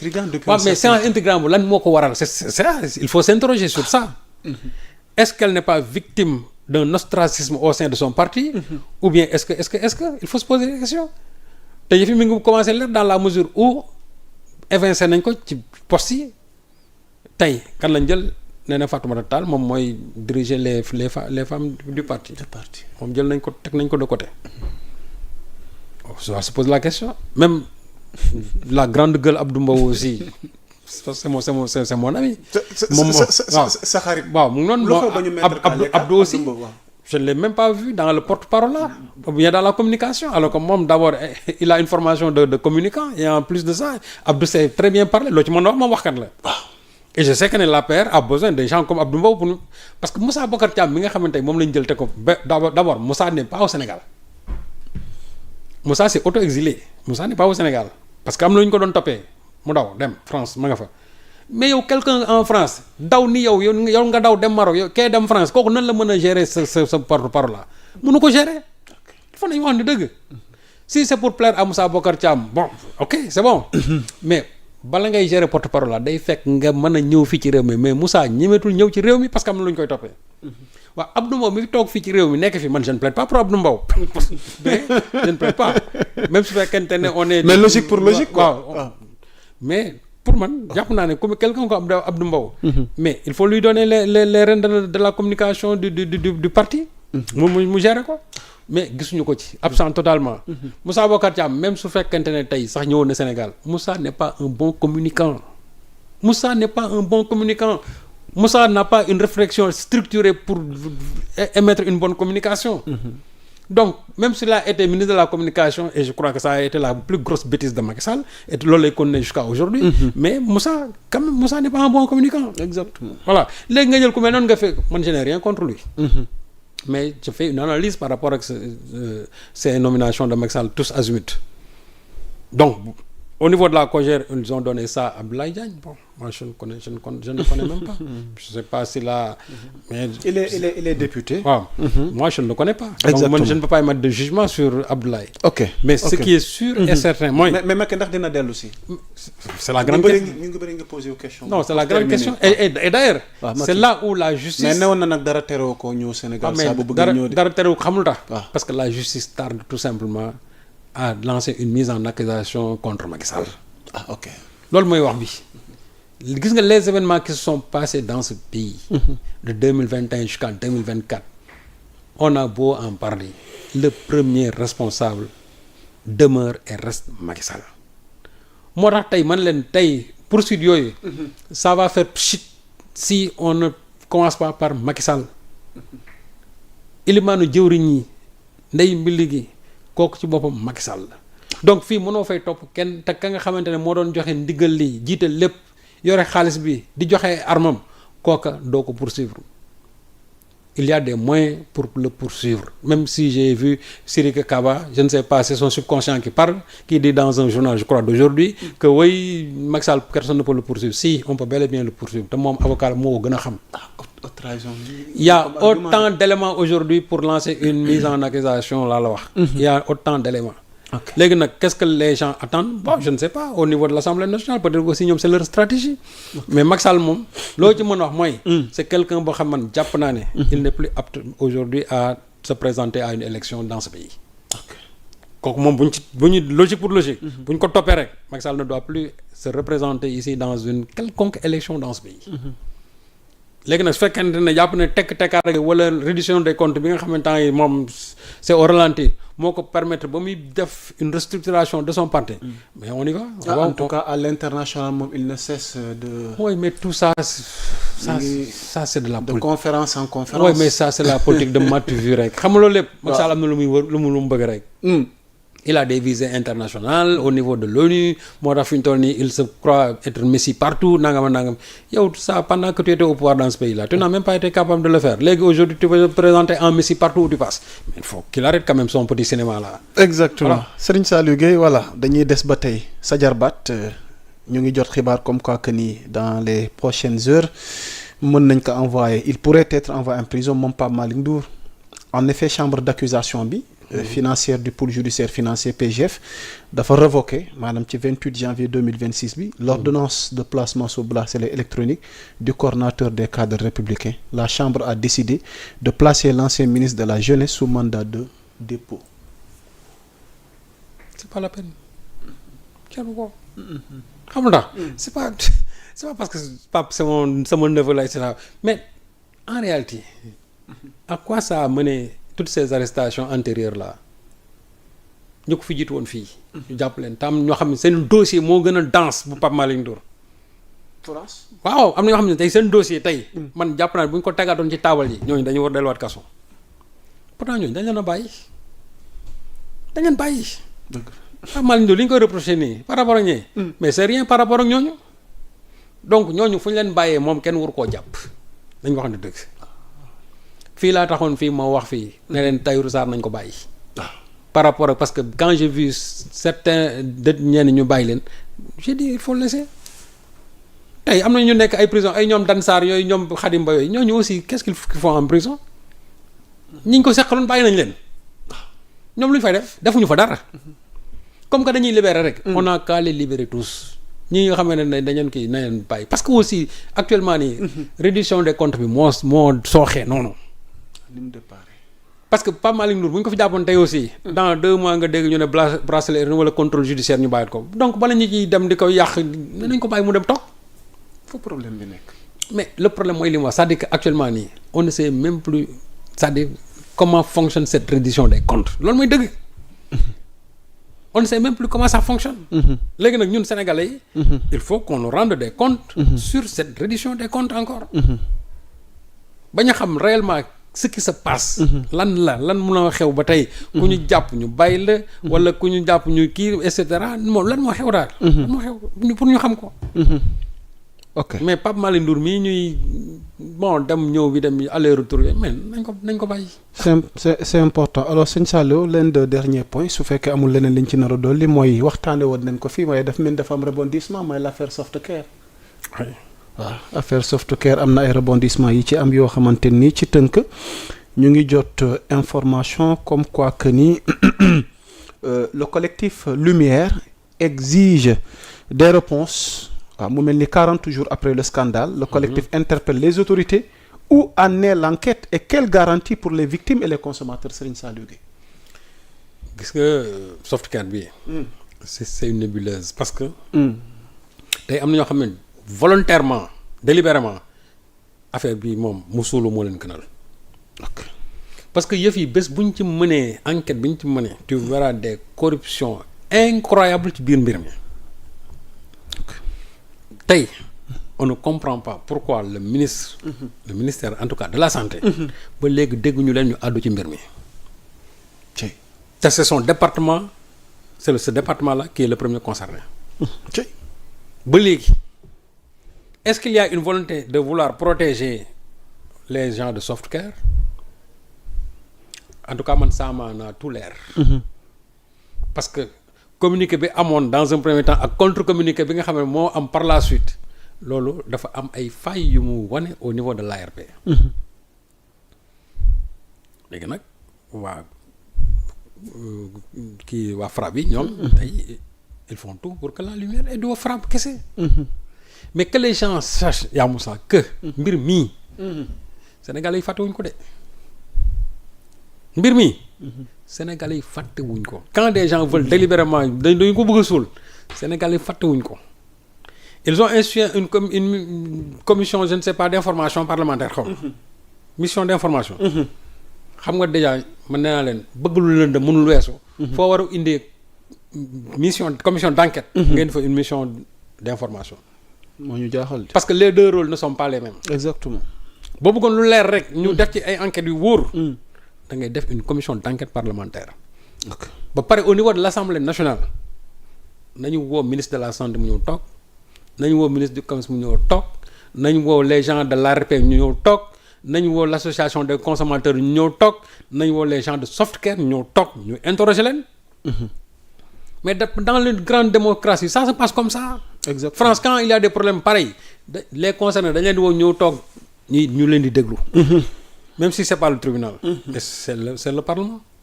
intriguant depuis. waaw mais séance intrigante bu lan moo ko waral c'est il faut s'interroger sur ça. Est-ce qu'elle n'est pas victime d'un ostracisme au sein de son parti. Ou bien est-ce que il faut se poser des questions. te yëf yi mi ngi commencé leer dans la mesure où évincé nañ ko ci poste yi tey kan lañ jël nee na Fatoumata Tall moom mooy diriger les femmes du parti. moom jël nañ ko teg nañ ko de côté. on se pose la question même la grande gueule Abdou Mbow aussi c'est mon ami. moom sa xarit. waaw mu ngi noonu Abdou aussi. Je ne l'ai même pas vu dans le porte-parole là, ou bien dans la communication. Alors que moi, d'abord, il a une formation de communicant, et en plus de ça, Abdou sait très bien parler. Et je sais que l'APR a besoin de gens comme Abdou Mbow pour nous. Parce que Moussa Bocar Thiam, d'abord, Moussa n'est pas au Sénégal. Moussa s'est auto-exilé. Moussa n'est pas au Sénégal. Parce que nous avons tapé. France, mais yow quelqu'un en France daw ni yow nga daw dem Maroc yow kay dem France kooku nan la mën a gérer sa porte-parole là mënu ko gérer fa nañu wax ni dëgg si c'est pour plaire à Moussa Bocar Thiam bon ok c'est bon mais bala ngay gérer porte-parole là day fekk nga mën a ñëw fii ci réew mi mais Moussa ñemetul ñëw ci réew mi parce que am na lu ñu koy toppee waaw Abdou Mbow mi toog fii ci réew mi nekk fi man je ne plaide pas pour Abdou Mbow mais je ne plaide pas même su fekkente ne on est mais logique pour logique quoi waaw mais pour man jàpp naa ne comme quelqu'un comme Abdou Mbow mais il faut lui donner les rênes de la communication du parti mu gérer ko mais gisuñu ko ci absent totalement Moussa Bocar Thiam même su fekkente ne tey sax ñëwoon na Sénégal Moussa n'est pas un bon communicant Moussa n'a pas une réflexion structurée pour émettre une bonne communication donc même s'il a été ministre de la communication et je crois que ça a été la plus grosse bêtise de Macky Sall et loolu lay connaît jusqu'à aujourd'hui mais Moussa quand même Moussa n'est pas un bon communicant exactement voilà léegi nga jël ku mel noonu nga fekk man je n'ai rien contre lui mais je fais une analyse par rapport ak ces nominations de Macky Sall tous azimuts donc au niveau de la COJER ils ont donné ça à Abdoulaye Diagne bon moi je ne connais même pas je sais pas si là mais il est député waaw moi je ne le connais pas exactement. Donc je ne peux pas émettre de jugement sur Abdoulaye ok mais ce qui est sûr et certain mooy mais Macky ndax dina dellu si c'est la grande question ñu ngi bëri nga posé question non c'est la grande question et d'ailleurs c'est là où la justice mais newoon na nag dara teroo ko ñëw Sénégal saa bu bëgg ñëw dara teroo ko xamul tax parce que la justice tarde tout simplement à lancer une mise en accusation contre Macky Sall ok loolu mooy wax bi gis nga les événements qui se sont passés dans ce pays de 2021 jusqu'en 2024 on a beau en parler le premier responsable demeure et reste Macky Sall moo tax tey man leen tey poursuite yooyu ça va faire pchit si on ne commence pas par Macky Sall ilimaanu jëwriñ ñi ndey mbili gi kooku ci boppam Macky Sall la donc fii mënoo fay topp kenn te ka nga xamante ne moo doon joxe ndigal li jiite lépp yore xaalis bi di joxe armam kooka doo ko poursuivre il y a des moyens pour le poursuivre même si j'ai vu Sidiki Kaba je ne sais pas c'est son subconscient qui parle qui dit dans un journal je crois d'aujourd'hui que oui Macky Sall personne ne peut le poursuivre si on peut bel et bien le poursuivre te moom avocat moo gën a xam il y a autant d'éléments aujourd'hui pour lancer une mise en accusation laa la wax il y a autant d'éléments léegi nag qu'est-ce que les gens attendent bon je ne sais pas au niveau de l'Assemblée nationale peut-être aussi ñoom c'est leur stratégie mais Macky Sall moom loo ci mën a wax mooy c'est quelqu'un boo xam man jàpp naa ne il n'est plus apte aujourd'hui à se présenter à une élection dans ce pays kooku moom bu ñu logique pour logique bu ñu ko toppee rek Macky Sall ne doit plus se représenter ici dans une quelconque élection dans ce pays léegi nag su fekkente ne jàpp ne tekkaar rek wala réduction des comptes bi nga xamante ne moom c'est au ralenti moo ko permettre ba muy def une restructuration de son parti mais on y va en tout cas à l'international moom il ne cesse de oui mais tout ça c'est de la politique de conférence en conférence oui mais ça c'est la politique de matu vu rek xam nga loolu lépp Macky Sall am na lu muy wër lu mu bëgg rek il a des visées internationales au niveau de l'ONU moo tax fi ñu toll nii il se croit être messie partout nangam yow ça pendant que tu étais au pouvoir dans ce pays-là tu n'as même pas été capable de le faire léegi aujourd'hui tu veux te présenter en messie partout où tu passes mais il faut qu'il arrête quand même son petit cinéma là. exactement Serigne Saliou Gueye voilà dañuy des ba tey sa jarbaat ñu ngi jot xibaar comme quoi que ni dans les prochaines heures mën nañ ko envoyer il pourrait être envoyé en prison moom Pape Malick Ndour en effet chambre d'accusation bi financière du pôle judiciaire financier PJF dafa révoqué maanaam ci 28 janvier 2026 bi l'ordonnance de placement sous bracelet électronique du coordonnateur des cadres républicains. La chambre a décidé de placer l'ancien ministre de la jeunesse sous mandat de dépôt. C'est pas la peine kenn ko xam nga c'est pas parce que Pape sama neveu la et cetera mais en réalité à quoi ça a mené toutes ces arrestations antérieures là ñu ko fi jiitu woon fii. ñu jàpp leen tam ñoo xam ne seen dossier moo gën a dense bu Pape Malick Ndour. waaw am na ñoo xam ne tey seen dossier tey. man jàpp naa bu ñu ko tegaatoon ci taabal yi ñooñu dañu war delluwaat kaso. pourtant ñooñu dañ leen a bàyyi dañ leen bàyyi. Pape Malick Ndour li ñu koy reproché nii par rapport ak ñee. mais c'est rien par rapport ak ñooñu. donc ñooñu fu ñu leen bàyyee moom kenn waru koo jàpp dañ wax ne dëgg. fii laa taxoon fii moo wax fii ne leen Tahirou Sarr nañ ko bàyyi par rapport ak parce que quand j'ai vu certains ñenn ñu bàyyi leen j'ai dit il faut laisser tey am na ñu nekk ay prison ay ñoom Dan Sarr yooyu ñoom Khadim Ba yooyu ñooñu aussi qu'est-ce qu'ils font en prison ñi ñu ko seqaloon bàyyi nañ leen ñoom lu ñu fay defuñu fa dara comme que dañuy libérer rek on a qu'à les libérer tous ñi nga xam ne dañu kii na leen bàyyi parce que aussi actuellement nii réduction des comptes bi moo sooxee noonu parce que Pape Malick Ndour bu ñu ko fi jàppoon tey aussi dans 2 mois nga dégg ñu ne bracelet wala contrôle judiciaire ñu bàyyi ko donc bala ñu ciy dem di ko yàq nañ ko bàyyi mu dem toog foofu problème bi nekk. mais le problème mooy li mu wax c'est-à-dire que actuellement nii on ne sait même plus c'est-à-dire comment fonctionne cette reddition des comptes loolu mooy dëgg on ne sait même plus comment ça fonctionne. léegi nag ñun sénégalais yi. il faut qu'on nous rende des comptes. sur cette reddition des comptes encore. ba ñu xam réellement ce qui se passe. lan mun a xew ba tey. ku ñu jàpp ñu bàyyi la. wala ku ñu jàpp ñu kii et cetera moom lan moo xew daal. lan moo xew pour ñu xam ko. ok mais Pape Malick Ndour mii ñuy bon dem ñëw bi dem aller retour mais nañ ko bàyyi. c'est important alors sëñ Saliou l'un des derniers points su fekkee amul leneen liñ ci nar a dolli mooy waxtaane woon nañ ko fii waaye dafa am rebondissement mooy l'affaire Softcare. waaw affaire Softcare am na ay rebondissement yi ci am yoo xamante ni ci tënk ñu ngi jot information comme quoi que ni le collectif Lumière exige des réponses. waaw mu mel ni 40 jours après le scandale le collectif interpelle les autorités où en est l'enquête et quelle garantie pour les victimes et les consommateurs Serigne Saliou Gueye. gis nga Softcare bi c'est une nébuleuse parce que tey am na ñoo xam ne volontairement délibérément affaire bi moom mu suulu moo leen gënal. parce que yëf yi bés bu ñu ci mënee enquête bi ñu ci mënee tu verras des corruptions incroyables ci biir mbir mi. tey on ne comprend pas pourquoi le ministère en tout cas de la santé. ba léegi dégguñu leen ñu àddu ci mbir mi. te c'est son département c'est ce département là qui est le premier concerné. ba léegi est-ce qu'il y a une volonté de vouloir protéger les gens de Softcare en tout cas man ça m'en a tout l'air. parce que communiqué bi amoon dans un premier temps ak contre-communiqué bi nga xam ne moo am par la suite loolu dafa am ay failles yu mu wane au niveau de l'ARP. léegi nag waa kii waa FRAPP bi ñoom tey ils font tout pour que la lumière est du FRAPP kese. mais que les gens sachent yaa Moussa que mbir mii Sénégalais yi fàttewuñ ko de mbir mii Sénégalais yi fàttewuñ ko quand des gens veulent délibérément dañu ko bëgg a suul Sénégalais yi fàttewuñ ko ils ont institué une commission je ne sais pas d'information parlementaire xaw mission d'information xam nga déjà man nee naa leen bëgg lu leen de mënul weesu foo war a indi commission d'enquête ngeen fa une mission d'information moo ñu jaaxal parce que les deux rôles ne sont pas les mêmes. exactement boo bëggoon lu leer rek ñu def ci ay enquêtes yu wóor da ngay def une commission d'enquête parlementaire. ba pare au niveau de l'Assemblée nationale nañu woo ministre de la santé mu ñëw toog nañu woo ministre du commerce mu ñëw toog nañu woo les gens de l'ARP ñu ñëw toog nañu woo l'association des consommateurs ñu ñëw toog nañu woo les gens de Softcare ñu ñëw toog ñu interroger leen. mais dans les grandes démocraties ça se passe comme ça. exactement France quand il y a des problèmes pareils les concernés dañ leen di woo ñëw toog ñu leen di déglu. même si c'est pas le tribunal. Et c'est le parlement.